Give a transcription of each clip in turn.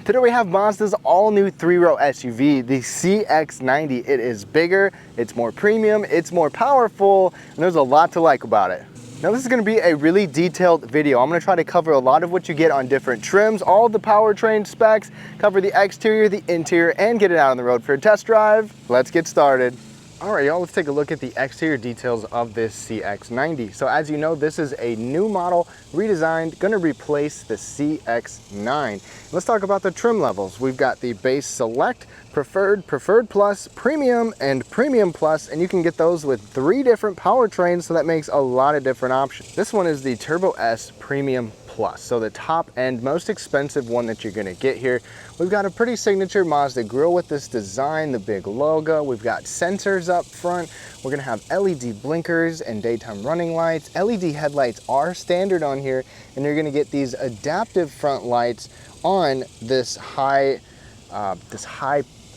Today we have Mazda's all-new 3-row SUV, the CX-90. It is bigger, it's more premium, it's more powerful, and there's a lot to like about it. Now this is going to be a really detailed video. I'm going to try to cover a lot of what you get on different trims, all the powertrain specs, cover the exterior, the interior, and get it out on the road for a test drive. Let's get started. All right, y'all, let's take a look at the exterior details of this CX-90. So as you know, this is a new model, redesigned, gonna replace the CX-9. Let's talk about the trim levels. We've got the base select, preferred, preferred plus, premium, and premium plus, and you can get those with 3 different powertrains, so that makes a lot of different options. This one is the Turbo S Premium Plus, so the top end, most expensive one that you're gonna get here. We've got a pretty signature Mazda grille with this design, the big logo. We've got sensors up front. We're gonna have LED blinkers and daytime running lights. LED headlights are standard on here, and you're gonna get these adaptive front lights on this high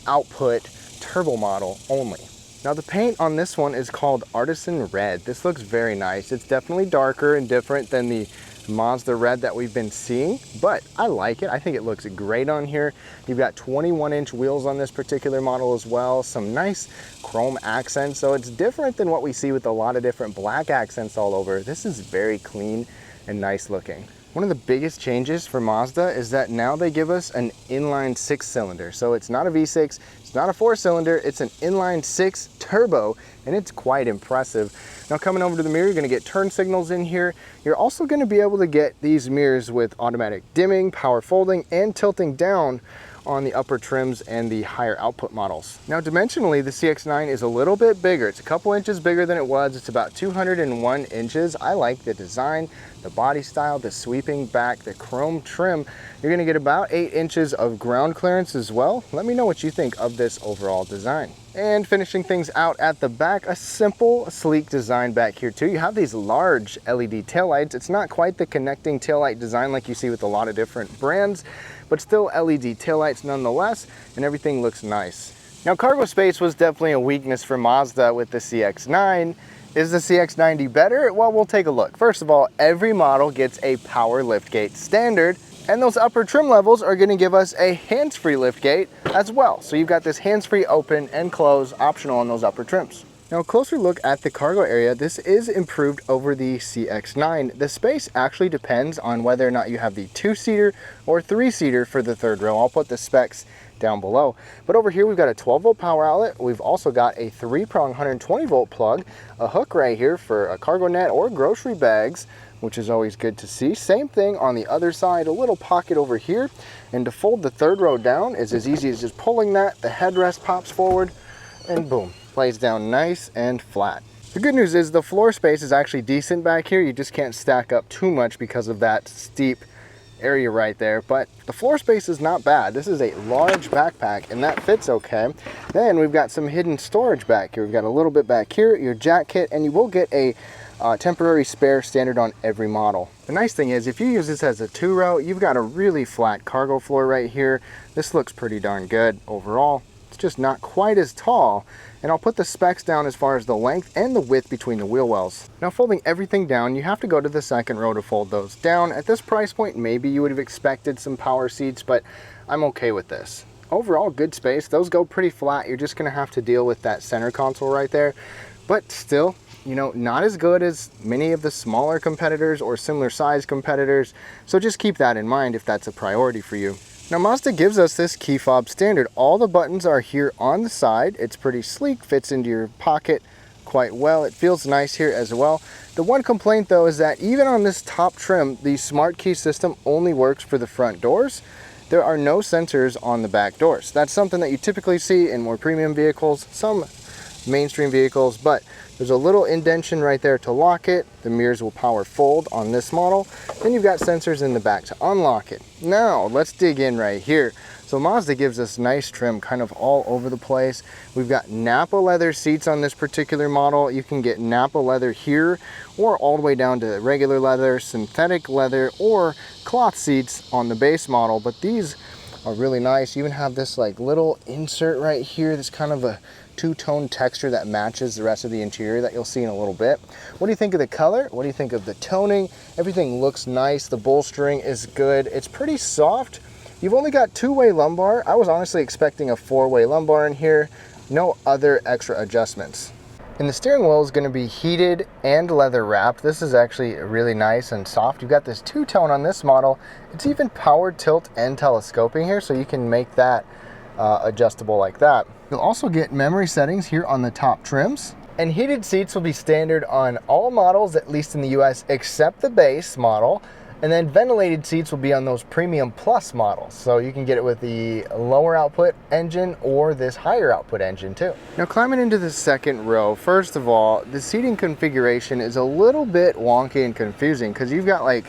output turbo model only. Now the paint on this one is called Artisan Red. This looks very nice. It's definitely darker and different than the Mazda red that we've been seeing, but I like it. I think it looks great on here. You've got 21-inch wheels on this particular model as well. Some nice chrome accents, so it's different than what we see with a lot of different black accents all over. This is very clean and nice looking. One of the biggest changes for Mazda is that now they give us an inline 6-cylinder. So it's not a V6, it's not a 4-cylinder, it's an inline 6 turbo, and it's quite impressive. Now coming over to the mirror, you're gonna get turn signals in here. You're also gonna be able to get these mirrors with automatic dimming, power folding, and tilting down on the upper trims and the higher output models. Now dimensionally, the CX-9 is a little bit bigger. It's a couple inches bigger than it was. It's about 201 inches. I like the design, the body style, the sweeping back, the chrome trim. You're gonna get about 8 inches of ground clearance as well. Let me know what you think of this overall design. And finishing things out at the back, a simple, sleek design back here too. You have these large LED taillights. It's not quite the connecting taillight design like you see with a lot of different brands, but still LED taillights nonetheless, and everything looks nice. Now cargo space was definitely a weakness for Mazda with the CX-9. Is the CX-90 better? Well, we'll take a look. First of all, every model gets a power liftgate standard, and those upper trim levels are gonna give us a hands-free liftgate as well. So you've got this hands-free open and close optional on those upper trims. Now a closer look at the cargo area. This is improved over the CX-9. The space actually depends on whether or not you have the 2-seater or 3-seater for the third row. I'll put the specs down below. But over here we've got a 12-volt power outlet. We've also got a 3-prong 120-volt plug, a hook right here for a cargo net or grocery bags, which is always good to see. Same thing on the other side, a little pocket over here. And to fold the third row down is as easy as just pulling that. The headrest pops forward and boom, lays down nice and flat. The good news is the floor space is actually decent back here. You just can't stack up too much because of that steep area right there, but the floor space is not bad. This is a large backpack and that fits okay. Then we've got some hidden storage back here. We've got a little bit back here, your jack kit, and you will get a temporary spare standard on every model. The nice thing is if you use this as a 2-row, you've got a really flat cargo floor right here. This looks pretty darn good overall. It's just not quite as tall, and I'll put the specs down as far as the length and the width between the wheel wells. Now folding everything down, you have to go to the second row to fold those down. At this price point, maybe you would have expected some power seats, but I'm okay with this. Overall, good space. Those go pretty flat. You're just gonna have to deal with that center console right there, but still, you know, not as good as many of the smaller competitors or similar size competitors. So just keep that in mind if that's a priority for you. Now Mazda gives us this key fob standard. All the buttons are here on the side. It's pretty sleek, fits into your pocket quite well. It feels nice here as well. The one complaint though is that even on this top trim, the smart key system only works for the front doors. There are no sensors on the back doors. That's something that you typically see in more premium vehicles, some mainstream vehicles, but there's a little indentation right there to lock it. The mirrors will power fold on this model. Then you've got sensors in the back to unlock it. Now let's dig in right here. So Mazda gives us nice trim kind of all over the place. We've got Napa leather seats on this particular model. You can get Napa leather here or all the way down to regular leather, synthetic leather, or cloth seats on the base model. But these are really nice. You even have this like little insert right here. This kind of a two-tone texture that matches the rest of the interior that you'll see in a little bit. What do you think of the color? What do you think of the toning? Everything looks nice. The bolstering is good. It's pretty soft, You've only got two-way lumbar. I was honestly expecting a four-way lumbar in here. No other extra adjustments. And the steering wheel is going to be heated and leather wrapped. This is actually really nice and soft. You've got this two-tone on this model. It's even power, tilt, and telescoping here, so you can make that adjustable like that. You'll also get memory settings here on the top trims. And heated seats will be standard on all models, at least in the US, except the base model. And then ventilated seats will be on those Premium Plus models. So you can get it with the lower output engine or this higher output engine too. Now climbing into the second row, first of all, the seating configuration is a little bit wonky and confusing because you've got like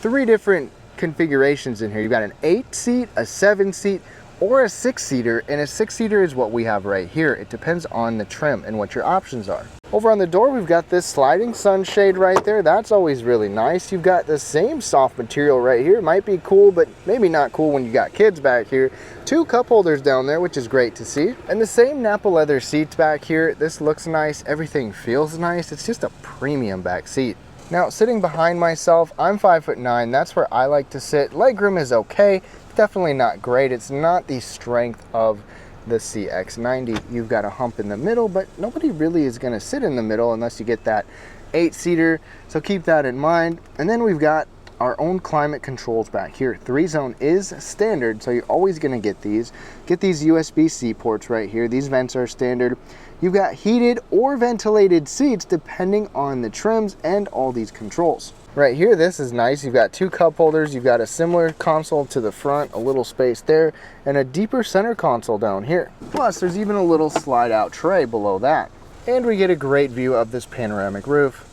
3 different configurations in here. You've got an 8-seat, a 7-seat, or a 6-seater, and a 6-seater is what we have right here. It depends on the trim and what your options are. Over on the door, we've got this sliding sunshade right there. That's always really nice. You've got the same soft material right here. Might be cool, but maybe not cool when you got kids back here. 2 cup holders down there, which is great to see. And the same Nappa leather seats back here. This looks nice. Everything feels nice. It's just a premium back seat. Now, sitting behind myself, I'm 5'9". That's where I like to sit. Legroom is okay. Definitely not great. It's not the strength of the CX-90. You've got a hump in the middle, but nobody really is going to sit in the middle unless you get that 8-seater. So keep that in mind. And then we've got our own climate controls back here. 3-zone is standard, so you're always going to get these. Get these USB-C ports right here. These vents are standard. You've got heated or ventilated seats depending on the trims and all these controls. Right here, this is nice. You've got 2 cup holders. You've got a similar console to the front, a little space there, and a deeper center console down here. Plus, there's even a little slide-out tray below that. And we get a great view of this panoramic roof.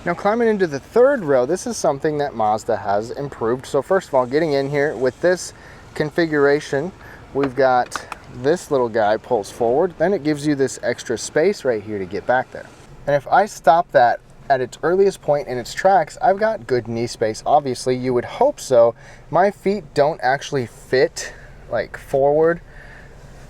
Now, climbing into the third row, this is something that Mazda has improved. So first of all, getting in here with this configuration, we've got this little guy pulls forward. Then it gives you this extra space right here to get back there. And if I stop that at its earliest point in its tracks, I've got good knee space. Obviously, you would hope so. My feet don't actually fit like forward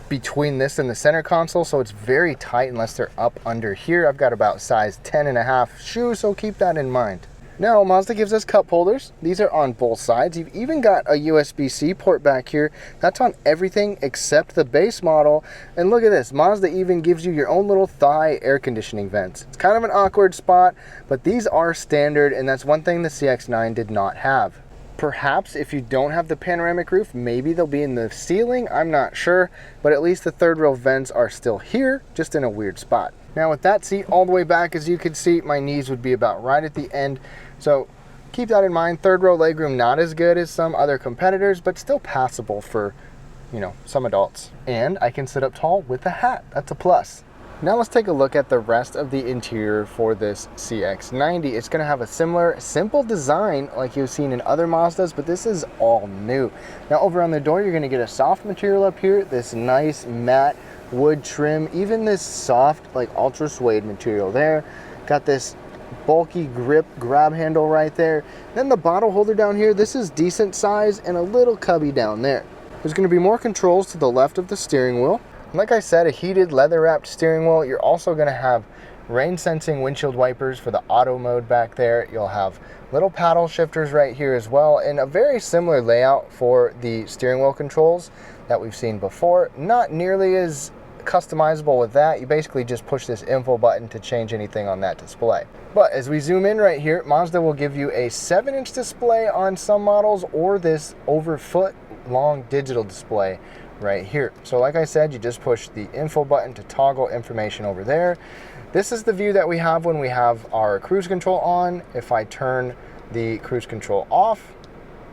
between this and the center console, so it's very tight unless they're up under here. I've got about size 10.5 shoes, so keep that in mind. Now, Mazda gives us cup holders. These are on both sides. You've even got a USB-C port back here. That's on everything except the base model. And look at this, Mazda even gives you your own little thigh air conditioning vents. It's kind of an awkward spot, but these are standard, and that's one thing the CX-9 did not have. Perhaps if you don't have the panoramic roof, maybe they'll be in the ceiling. I'm not sure, but at least the third row vents are still here, just in a weird spot. Now with that seat all the way back, as you can see, my knees would be about right at the end. So keep that in mind. Third row legroom, not as good as some other competitors, but still passable for, you know, some adults. And I can sit up tall with a hat. That's a plus. Now let's take a look at the rest of the interior for this CX-90. It's going to have a similar, simple design like you've seen in other Mazdas, but this is all new. Now over on the door, you're going to get a soft material up here, this nice matte wood trim, even this soft like ultra suede material there. Got this bulky grip grab handle right there. Then the bottle holder down here, this is decent size, and a little cubby down there. There's going to be more controls to the left of the steering wheel. Like I said, a heated leather wrapped steering wheel. You're also going to have rain sensing windshield wipers for the auto mode back there. You'll have little paddle shifters right here as well, and a very similar layout for the steering wheel controls that we've seen before. Not nearly as customizable with that. You basically just push this info button to change anything on that display. But as we zoom in right here, Mazda will give you a 7-inch display on some models, or this over foot long digital display right here. So like I said, you just push the info button to toggle information over there. This is the view that we have when we have our cruise control on. If I turn the cruise control off,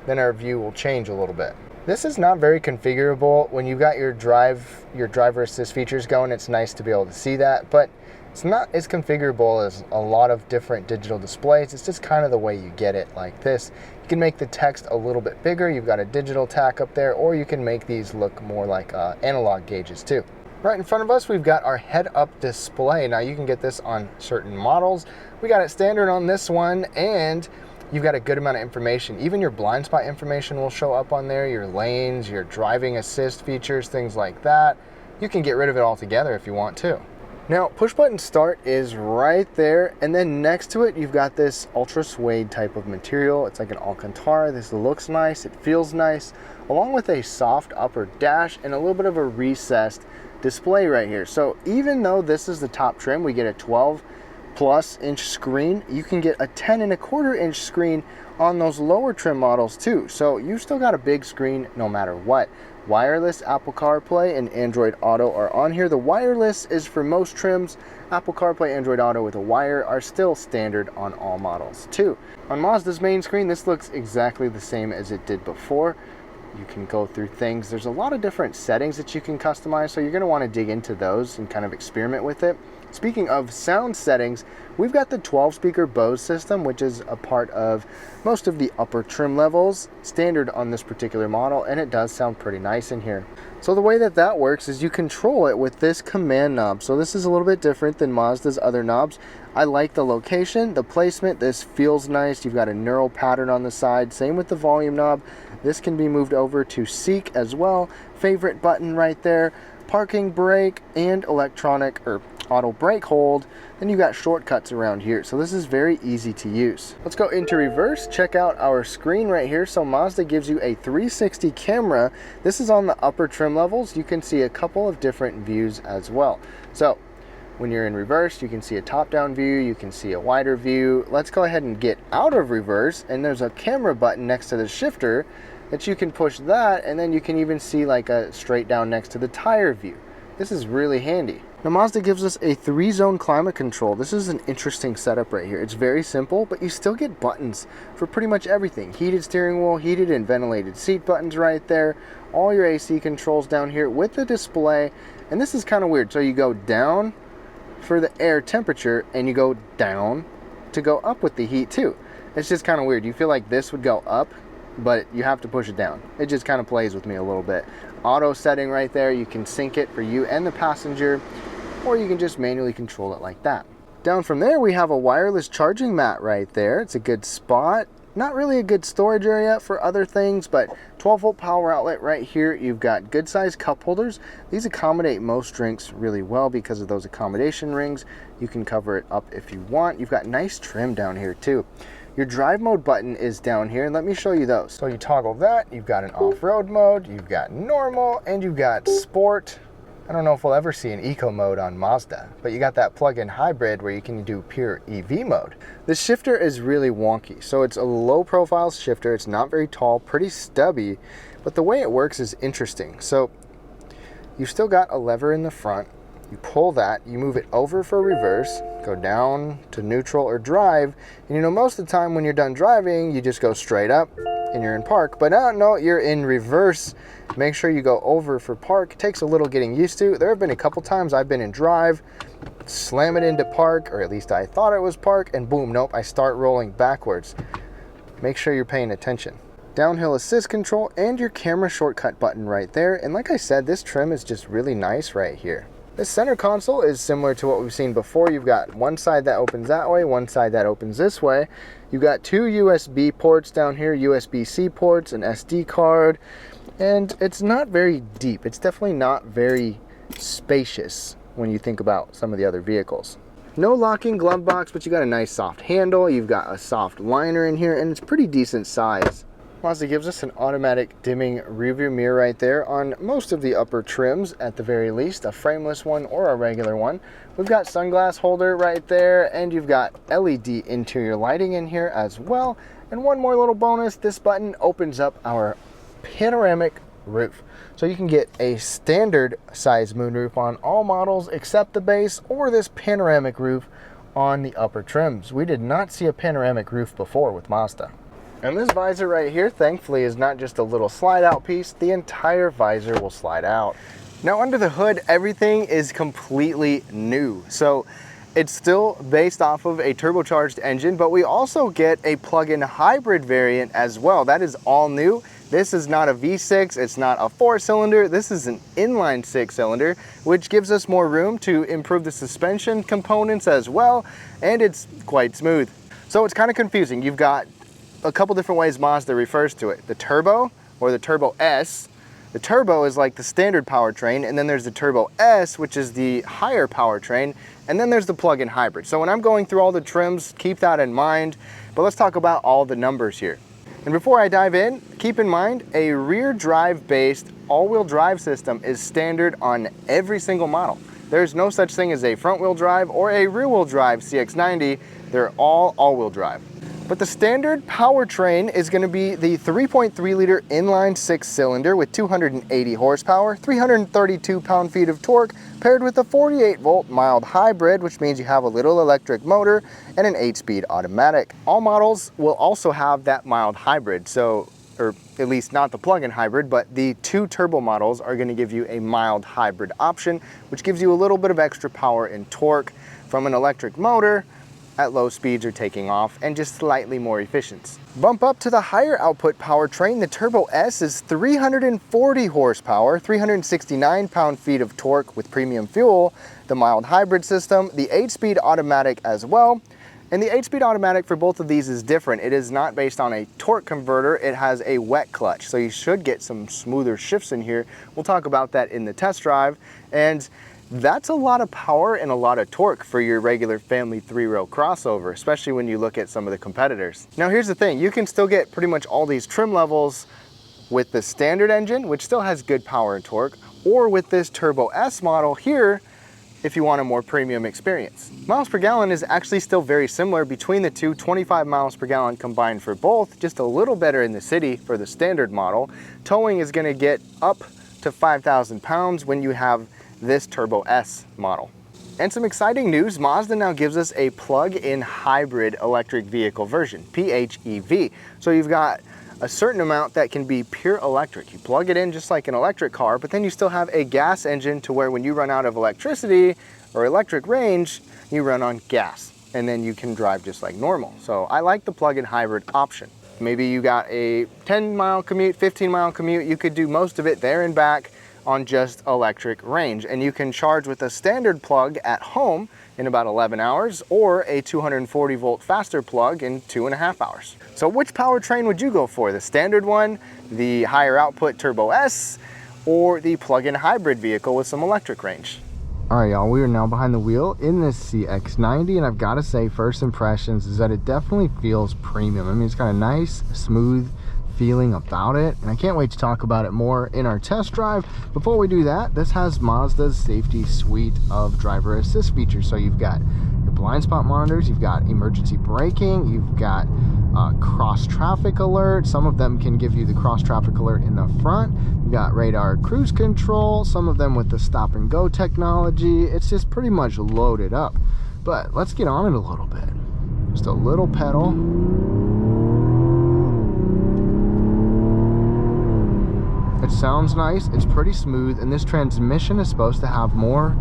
then our view will change a little bit. This is not very configurable. When you've got your driver assist features going, it's nice to be able to see that, but it's not as configurable as a lot of different digital displays. It's just kind of the way you get it like this. You can make the text a little bit bigger. You've got a digital tack up there, or you can make these look more like analog gauges too. Right in front of us, we've got our head-up display. Now you can get this on certain models. We got it standard on this one, and you've got a good amount of information. Even your blind spot information will show up on there, your lanes, your driving assist features, things like that. You can get rid of it altogether if you want to. Now, push button start is right there, and then next to it, you've got this ultra suede type of material. It's like an Alcantara. This looks nice, it feels nice. along with a soft upper dash and a little bit of a recessed display right here. So even though this is the top trim, we get a 12+ inch screen, you can get a 10.25 inch screen on those lower trim models too. So you still got a big screen no matter what. Wireless Apple CarPlay and Android Auto are on here. The wireless is for most trims. Apple CarPlay, Android Auto with a wire are still standard on all models too. On Mazda's main screen, this looks exactly the same as it did before. You can go through things. There's a lot of different settings that you can customize, so you're going to want to dig into those and kind of experiment with it. Speaking of sound settings, we've got the 12-speaker Bose system, which is a part of most of the upper trim levels, standard on this particular model, and it does sound pretty nice in here. So the way that that works is you control it with this command knob. So this is a little bit different than Mazda's other knobs. I like the location, the placement. This feels nice. You've got a neural pattern on the side. Same with the volume knob. This can be moved over to seek as well. Favorite button right there. Parking brake and electronic or auto brake hold. Then you got shortcuts around here. So this is very easy to use. Let's go into reverse. Check out our screen right here. So Mazda gives you a 360 camera. This is on the upper trim levels. You can see a couple of different views as well. So when you're in reverse, you can see a top-down view, you can see a wider view. Let's go ahead and get out of reverse, and there's a camera button next to the shifter that you can push that, and then you can even see like a straight down next to the tire view. This is really handy. Now Mazda gives us a 3-zone climate control. This is an interesting setup right here. It's very simple, but you still get buttons for pretty much everything. Heated steering wheel, heated and ventilated seat buttons right there. All your AC controls down here with the display. And this is kind of weird. So you go down for the air temperature and you go down to go up with the heat too. It's just kind of weird. You feel like this would go up, but you have to push it down. It just kind of plays with me a little bit. Auto setting right there. You can sync it for you and the passenger, or you can just manually control it like that. Down from there, we have a wireless charging mat right there. It's a good spot. Not really a good storage area for other things, but 12-volt power outlet right here. You've got good sized cup holders. These accommodate most drinks really well because of those accommodation rings. You can cover it up if you want. You've got nice trim down here too. Your drive mode button is down here, and let me show you those. So you toggle that, you've got an off-road mode, you've got normal, and you've got sport. I don't know if we'll ever see an eco mode on Mazda, but you got that plug-in hybrid where you can do pure EV mode. The shifter is really wonky. So it's a low profile shifter. It's not very tall, pretty stubby, but the way it works is interesting. So you've still got a lever in the front. You pull that, you move it over for reverse, go down to neutral or drive. And you know, most of the time when you're done driving, you just go straight up and you're in park. But no, you're in reverse. Make sure you go over for park. It takes a little getting used to. There have been a couple times I've been in drive, slam it into park, or at least I thought it was park, and boom, nope, I start rolling backwards. Make sure you're paying attention. Downhill assist control and your camera shortcut button right there. And like I said, this trim is just really nice right here. This center console is similar to what we've seen before. You've got one side that opens that way, one side that opens this way. You've got 2 USB ports down here, USB-C ports, an SD card, and it's not very deep. It's definitely not very spacious when you think about some of the other vehicles. No locking glove box, but you got a nice soft handle. You've got a soft liner in here, and it's pretty decent size. Mazda gives us an automatic dimming rearview mirror right there on most of the upper trims, at the very least, a frameless one or a regular one. We've got sunglass holder right there, and you've got LED interior lighting in here as well. And one more little bonus, this button opens up our panoramic roof. So you can get a standard size moonroof on all models except the base, or this panoramic roof on the upper trims. We did not see a panoramic roof before with Mazda. And this visor right here, thankfully, is not just a little slide out piece. The entire visor will slide out. Now under the hood, everything is completely new. So it's still based off of a turbocharged engine, but we also get a plug-in hybrid variant as well. That is all new. This is not a V6, it's not a 4-cylinder, this is an inline 6-cylinder, which gives us more room to improve the suspension components as well, and it's quite smooth. So it's kind of confusing. You've got a couple different ways Mazda refers to it. The Turbo or the Turbo S. The Turbo is like the standard powertrain, and then there's the Turbo S, which is the higher powertrain, and then there's the plug-in hybrid. So when I'm going through all the trims, keep that in mind, but let's talk about all the numbers here. And before I dive in, keep in mind a rear drive based all-wheel drive system is standard on every single model. There's no such thing as a front-wheel drive or a rear-wheel drive CX-90. They're all-wheel drive. But the standard powertrain is going to be the 3.3 liter inline 6-cylinder with 280 horsepower, 332 pound-feet of torque, paired with a 48-volt mild hybrid, which means you have a little electric motor and an 8-speed automatic. All models will also have that mild hybrid, so, or at least not the plug-in hybrid, but the 2 turbo models are going to give you a mild hybrid option, which gives you a little bit of extra power and torque from an electric motor at low speeds or taking off, and just slightly more efficient. Bump up to the higher output powertrain, the Turbo S is 340 horsepower, 369 pound-feet of torque with premium fuel, the mild hybrid system, the 8-speed automatic as well. And the 8-speed automatic for both of these is different. It is not based on a torque converter, it has a wet clutch, so you should get some smoother shifts in here. We'll talk about that in the test drive. And that's a lot of power and a lot of torque for your regular family 3-row crossover, especially when you look at some of the competitors. Now here's the thing, you can still get pretty much all these trim levels with the standard engine, which still has good power and torque, or with this Turbo S model here, if you want a more premium experience. Miles per gallon is actually still very similar between the two, 25 miles per gallon combined for both, just a little better in the city for the standard model. Towing is gonna get up to 5,000 pounds when you have this Turbo S model. And some exciting news, Mazda now gives us a plug-in hybrid electric vehicle version, PHEV. So you've got a certain amount that can be pure electric. You plug it in just like an electric car, but then you still have a gas engine to where when you run out of electricity or electric range, you run on gas, and then you can drive just like normal. So I like the plug-in hybrid option. Maybe you got a 10-mile commute, 15-mile commute, you could do most of it there and back on just electric range, and you can charge with a standard plug at home in about 11 hours or a 240 volt faster plug in 2.5 hours. So which powertrain would you go for? The standard one, the higher output Turbo S, or the plug-in hybrid vehicle with some electric range? All right, y'all, we are now behind the wheel in this CX-90, and I've got to say, first impressions is that it definitely feels premium. I mean, it's got a nice, smooth feeling about it, and I can't wait to talk about it more in our test drive. Before we do that, this has Mazda's safety suite of driver assist features. So you've got your blind spot monitors, you've got emergency braking, you've got cross traffic alert. Some of them can give you the cross traffic alert in the front. You've got radar cruise control, some of them with the stop and go technology. It's just pretty much loaded up. But let's get on it a little bit. Just a little pedal. It sounds nice, it's pretty smooth, and this transmission is supposed to have more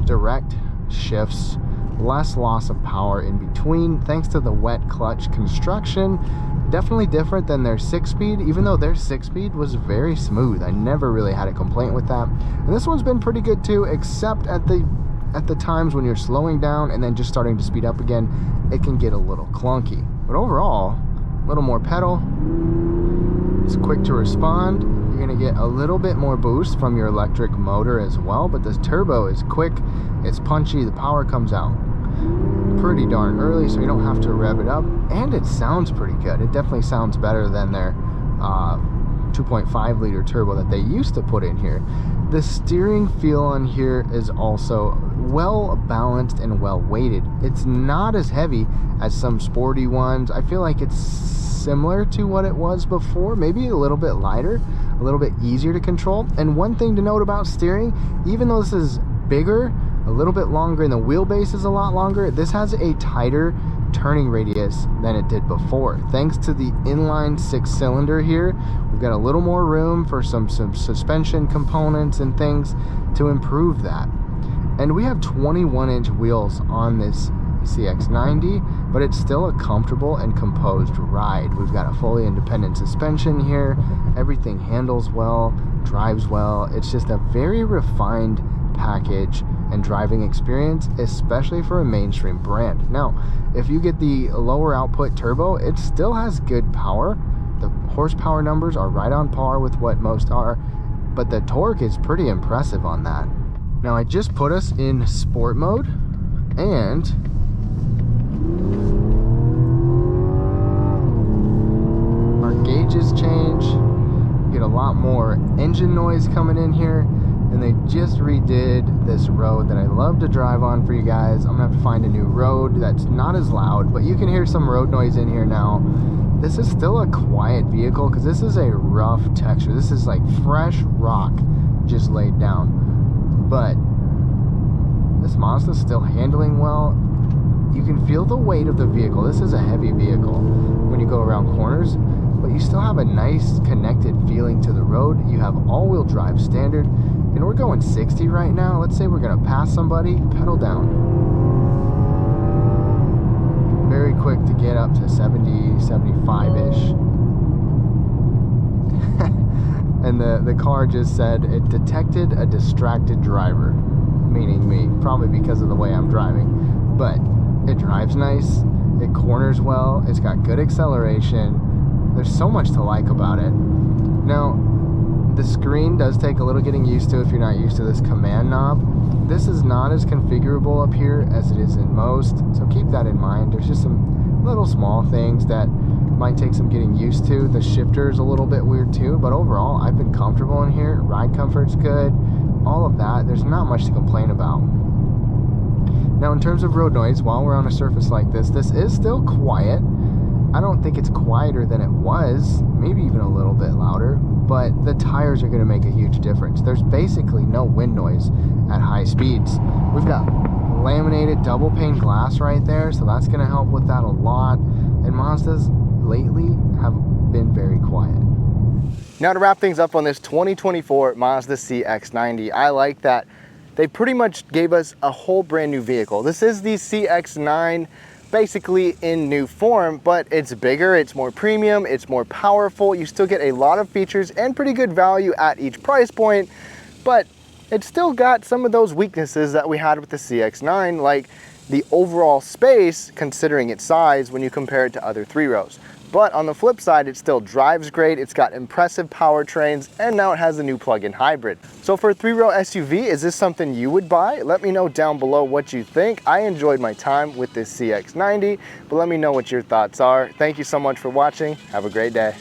direct shifts, less loss of power in between, thanks to the wet clutch construction. Definitely different than their 6-speed, even though their 6-speed was very smooth. I never really had a complaint with that. And this one's been pretty good too, except at the times when you're slowing down and then just starting to speed up again, it can get a little clunky. But overall, a little more pedal, it's quick to respond. You're gonna get a little bit more boost from your electric motor as well, but this turbo is quick, it's punchy, the power comes out pretty darn early, so you don't have to rev it up, and it sounds pretty good. It definitely sounds better than their 2.5 liter turbo that they used to put in here. The steering feel on here is also well balanced and well weighted. It's not as heavy as some sporty ones. I feel like it's similar to what it was before, maybe a little bit lighter, a little bit easier to control. And one thing to note about steering, even though this is bigger, a little bit longer, and the wheelbase is a lot longer, this has a tighter turning radius than it did before. Thanks to the inline 6-cylinder here, we've got a little more room for some suspension components and things to improve that. And we have 21-inch wheels on this CX-90, but it's still a comfortable and composed ride. We've got a fully independent suspension here. Everything handles well, drives well. It's just a very refined package and driving experience, especially for a mainstream brand. Now, if you get the lower output turbo, it still has good power. The horsepower numbers are right on par with what most are, but the torque is pretty impressive on that. Now, I just put us in sport mode, and our gauge gauges change. You get a lot more engine noise coming in here. And they just redid this road that I love to drive on for you guys. I'm gonna have to find a new road that's not as loud, but you can hear some road noise in here now. This is still a quiet vehicle because this is a rough texture. This is like fresh rock just laid down. But this Mazda's still handling well. You can feel the weight of the vehicle. This is a heavy vehicle when you go around corners, but you still have a nice connected feeling to the road. You have all-wheel drive standard, and we're going 60 right now. Let's say we're gonna pass somebody, pedal down. Very quick to get up to 70, 75-ish. And the car just said it detected a distracted driver, meaning me, probably because of the way I'm driving. But it drives nice, it corners well, it's got good acceleration. There's so much to like about it. Now, the screen does take a little getting used to if you're not used to this command knob. This is not as configurable up here as it is in most, so keep that in mind. There's just some little small things that might take some getting used to. The shifter is a little bit weird too, but overall, I've been comfortable in here. Ride comfort's good, all of that. There's not much to complain about. Now, in terms of road noise, while we're on a surface like this is still quiet. I don't think it's quieter than it was, maybe even a little bit louder, but the tires are gonna make a huge difference. There's basically no wind noise at high speeds. We've got laminated double pane glass right there, so that's gonna help with that a lot. And Mazdas lately have been very quiet. Now, to wrap things up on this 2024 Mazda CX-90, I like that they pretty much gave us a whole brand new vehicle. This is the CX-9 basically in new form, but it's bigger, it's more premium, it's more powerful. You still get a lot of features and pretty good value at each price point, but it's still got some of those weaknesses that we had with the CX-9, like the overall space, considering its size when you compare it to other 3-rows. But on the flip side, it still drives great, it's got impressive powertrains, and now it has a new plug-in hybrid. So for a 3-row SUV, is this something you would buy? Let me know down below what you think. I enjoyed my time with this CX-90, but let me know what your thoughts are. Thank you so much for watching. Have a great day.